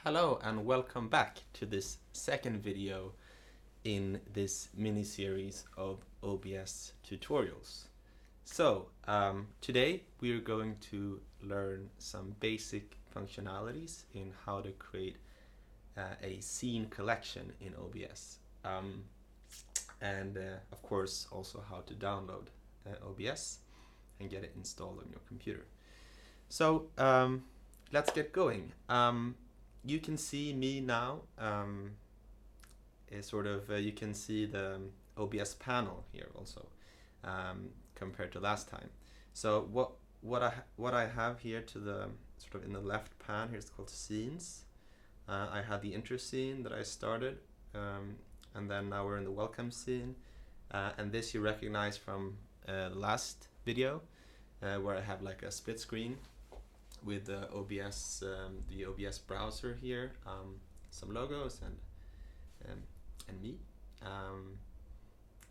Hello and welcome back to this second video in this mini-series of OBS tutorials. So today we're going to learn some basic functionalities in how to create a scene collection in OBS and of course also how to download OBS and get it installed on your computer. So let's get going. You can see me now. You can see the OBS panel here also compared to last time. So what I have here to the sort of in the left pan here is called scenes. I had the intro scene that I started, and then now we're in the welcome scene, and this you recognize from the last video where I have like a split screen with the OBS browser here, some logos and me,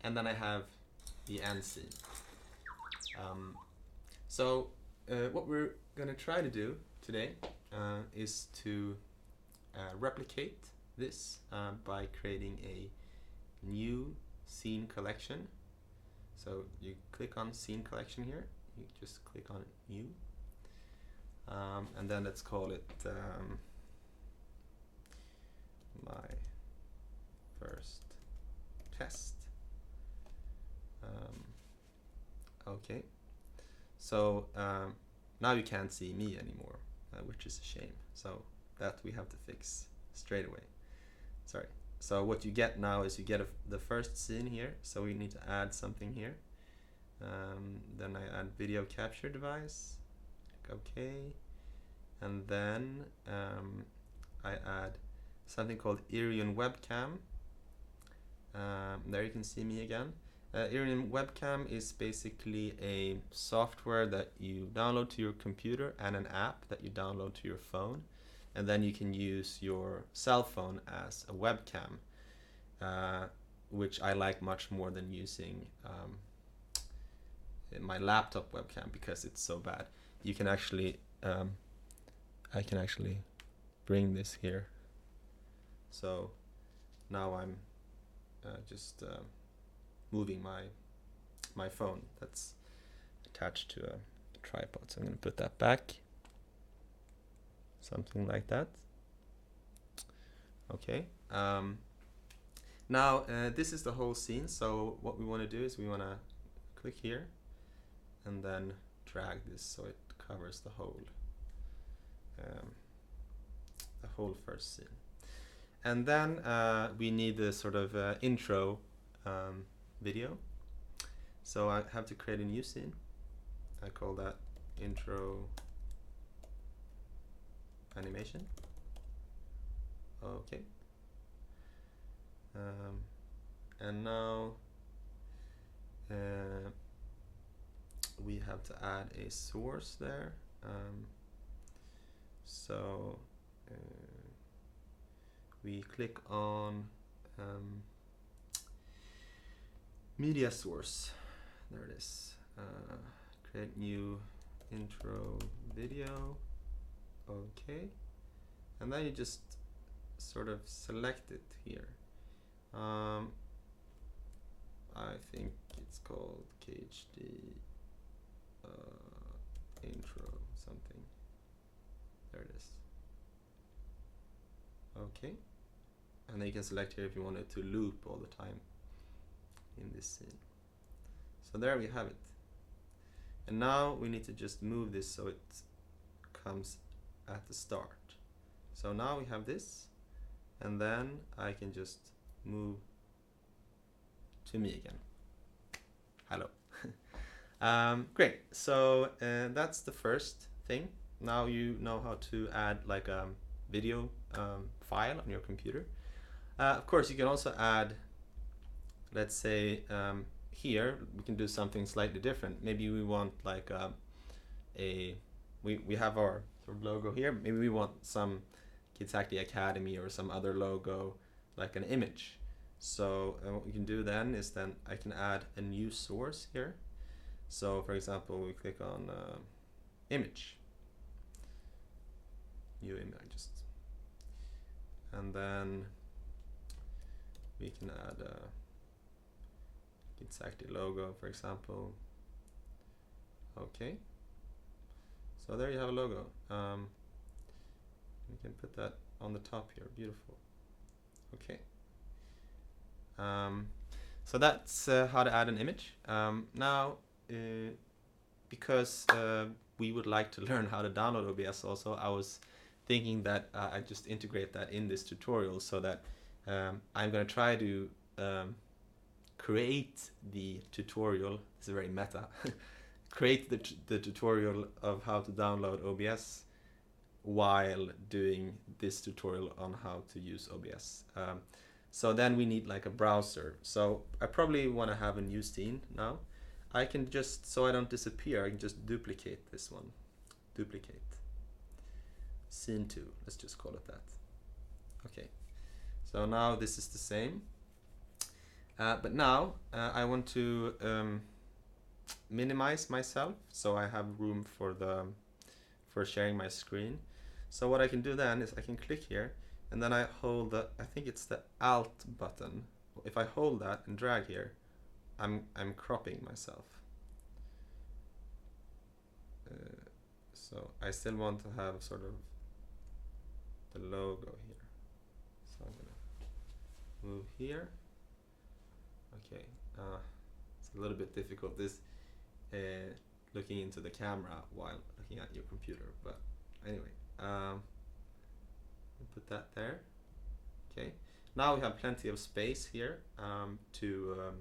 and then I have the end scene. What we're gonna try to do today is to replicate this by creating a new scene collection. So you click on scene collection here, you just click on new. And then let's call it my first test. Okay, so now you can't see me anymore, which is a shame. So that we have to fix straight away. Sorry. So what you get now is you get the first scene here. So we need to add something here. Then I add video capture device. Okay, and then I add something called Irion webcam. There you can see me again. Irion webcam is basically a software that you download to your computer and an app that you download to your phone, and then you can use your cell phone as a webcam, which I like much more than using my laptop webcam because it's so bad. You can actually I can actually bring this here. So now I'm just moving my phone that's attached to a tripod. So I'm going to put that back. Something like that. Okay. Now this is the whole scene. So what we want to do is we want to click here and then drag this so it covers the whole first scene. And then we need the sort of intro video. So I have to create a new scene. I call that intro animation. Okay. And now we have to add a source there. So we click on media source. There it is. Create new intro video. Okay. And then you just sort of select it here. I think it's called KHD intro something. There it is. Okay. And then you can select here if you want it to loop all the time in this scene. So there we have it. And now we need to just move this so it comes at the start. So now we have this, and then I can just move to me again. Hello. Great. So that's the first thing. Now you know how to add like a video file on your computer. Of course, you can also add, let's say here we can do something slightly different. Maybe we want like we have our sort of logo here. Maybe we want some Kids Hack the Academy or some other logo, like an image. So what we can do then is I can add a new source here. So for example, we click on image, new image, just and then we can add a exactly logo, for example. Okay, so there you have a logo. We can put that on the top here. Beautiful. Okay. So that's how to add an image. Now, because we would like to learn how to download OBS also, I was thinking that I just integrate that in this tutorial, so that I'm going to try to create the tutorial. It's very meta. Create the tutorial of how to download OBS while doing this tutorial on how to use OBS. So then we need like a browser. So I probably want to have a new scene now. I can just, so I don't disappear, I can just duplicate this one. Duplicate. Scene 2, let's just call it that. Okay, so now this is the same. But now I want to minimize myself, so I have room for sharing my screen. So what I can do then is I can click here, and then I hold the, I think it's the Alt button. If I hold that and drag here, I'm cropping myself. So I still want to have sort of the logo here. So I'm gonna move here. Okay, it's a little bit difficult this looking into the camera while looking at your computer, but anyway, put that there. Okay, now we have plenty of space here to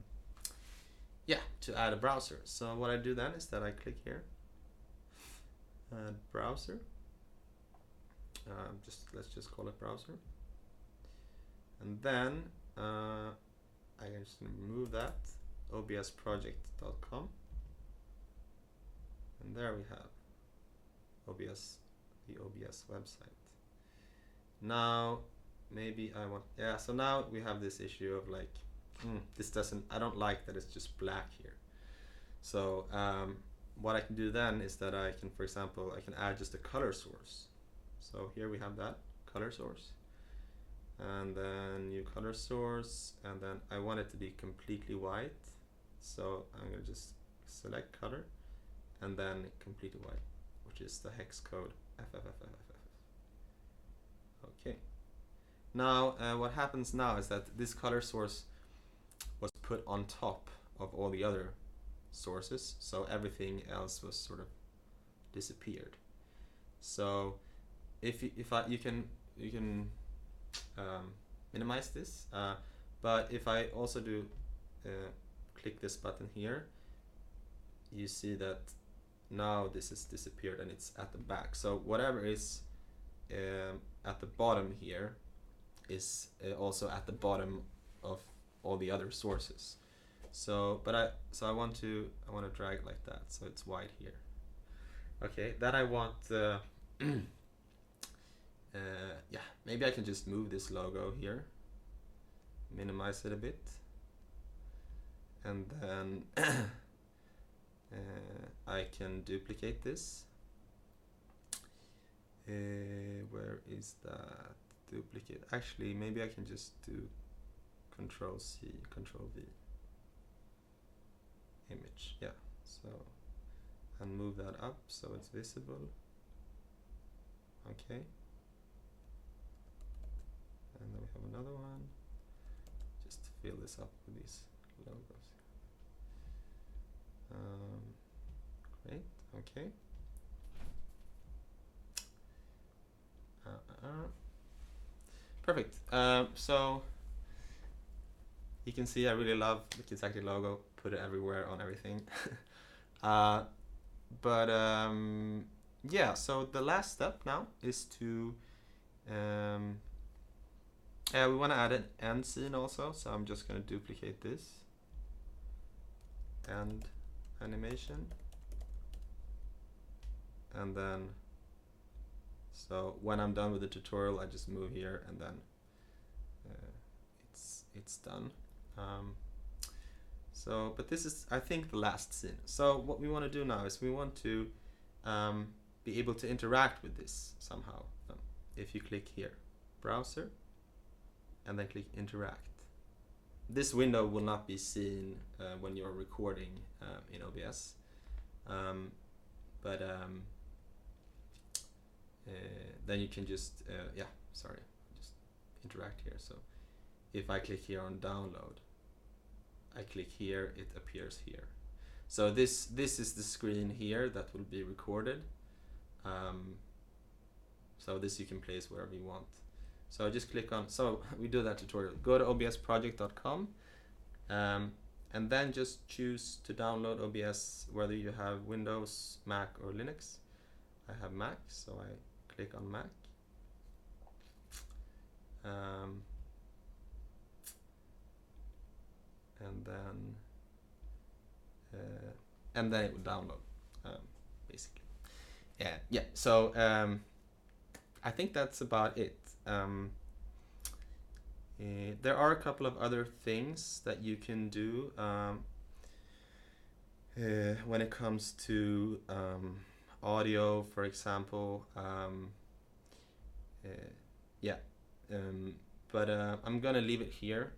add a browser. So what I do then is that I click here, add browser. Let's just call it browser, and then I can just remove that, obsproject.com, and there we have OBS, the OBS website. Now maybe I want, so now we have this issue of like, this doesn't, I don't like that it's just black here. So what I can do then is that I can, for example, I can add just a color source. So here we have that color source, and then new color source, and then I want it to be completely white. So I'm gonna just select color, and then completely white, which is the hex code FFFFFF. Okay. Now what happens now is that this color source was put on top of all the other sources, so everything else was sort of disappeared. So if you can minimize this, but if I also do click this button here, you see that now this has disappeared and it's at the back. So whatever is at the bottom here is also at the bottom of all the other sources. So I want to drag it like that, so it's white here. Okay, then I want maybe I can just move this logo here, minimize it a bit, and then I can duplicate this. Where is that duplicate? Actually, maybe I can just do Control C, Control V, image, so, and move that up so it's visible. Okay, and then we have another one, just to fill this up with these logos. Great, okay. Perfect. So you can see I really love the Kitsaki logo, put it everywhere on everything. So the last step now is to we want to add an end scene also, so I'm just going to duplicate this end animation, and then so when I'm done with the tutorial I just move here, and then it's done. But this is, I think, the last scene. So what we want to do now is we want to be able to interact with this somehow. If you click here, browser, and then click interact. This window will not be seen when you're recording in OBS, but then you can just just interact here. So if I click here on download, I click here, it appears here. So this is the screen here that will be recorded. So this you can place wherever you want. So I just click on, so we do that tutorial. Go to obsproject.com and then just choose to download OBS, whether you have Windows, Mac or Linux. I have Mac, so I click on Mac. And then it will download, basically. Yeah. So I think that's about it. There are a couple of other things that you can do when it comes to audio, for example. But I'm gonna leave it here.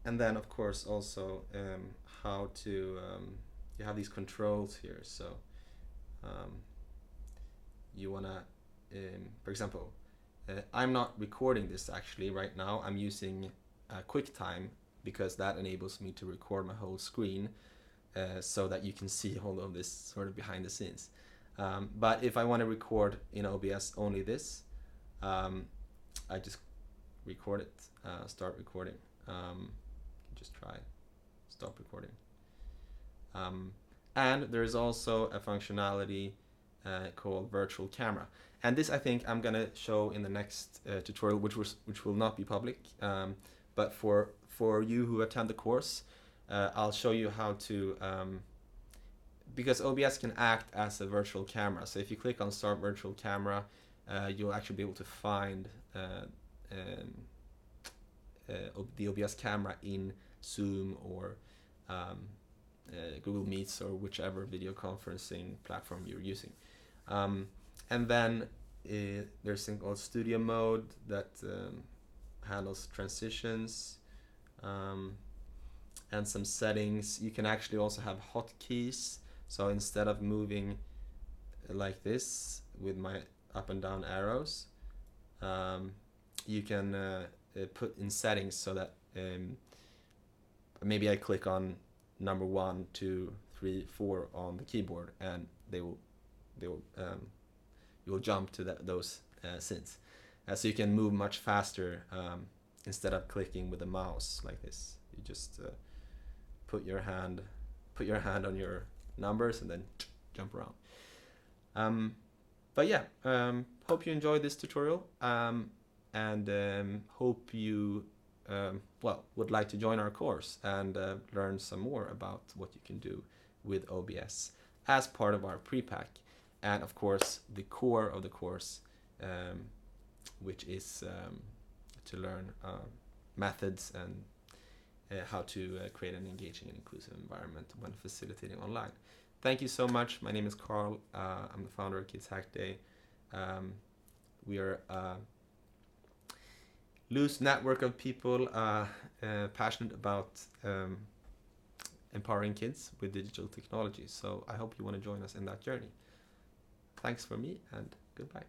And then of course also how to, you have these controls here. So you wanna, for example, I'm not recording this actually right now. I'm using QuickTime because that enables me to record my whole screen so that you can see all of this sort of behind the scenes. But if I want to record in OBS only this, I just record it, start recording. Just try stop recording. And there is also a functionality called virtual camera. And this I think I'm gonna show in the next tutorial, which will not be public. But for you who attend the course, I'll show you how to, because OBS can act as a virtual camera. So if you click on Start Virtual Camera, you'll actually be able to find the OBS camera in Zoom or Google Meets or whichever video conferencing platform you're using. And then there's something called Studio Mode that handles transitions and some settings. You can actually also have hotkeys. So instead of moving like this with my up and down arrows, you can put in settings so that maybe I click on number 1, 2, 3, 4 on the keyboard, and you will jump to those synths. So you can move much faster instead of clicking with the mouse like this. You just put your hand on your numbers and then jump around. But yeah, hope you enjoyed this tutorial, and hope you would like to join our course and learn some more about what you can do with OBS as part of our pre-pack, and of course the core of the course, which is to learn methods and how to create an engaging and inclusive environment when facilitating online. Thank you so much. My name is Carl. I'm the founder of Kids Hack Day. We are a loose network of people passionate about empowering kids with digital technology. So I hope you want to join us in that journey. Thanks for me, and goodbye.